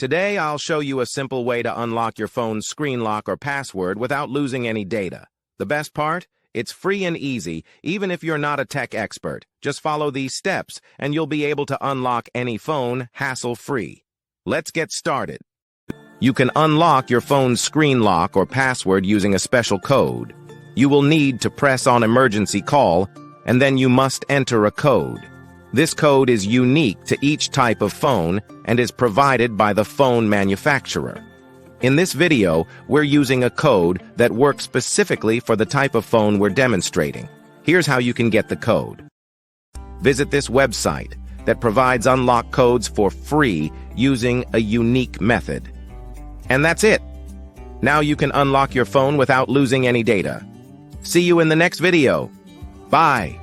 Today, I'll show you a simple way to unlock your phone's screen lock or password without losing any data. The best part? It's free and easy, even if you're not a tech expert. Just follow these steps, and you'll be able to unlock any phone hassle-free. Let's get started. You can unlock your phone's screen lock or password using a special code. You will need to press on emergency call, and then you must enter a code. This code is unique to each type of phone and is provided by the phone manufacturer. In this video, we're using a code that works specifically for the type of phone we're demonstrating. Here's how you can get the code. Visit this website that provides unlock codes for free using a unique method. And that's it. Now you can unlock your phone without losing any data. See you in the next video. Bye.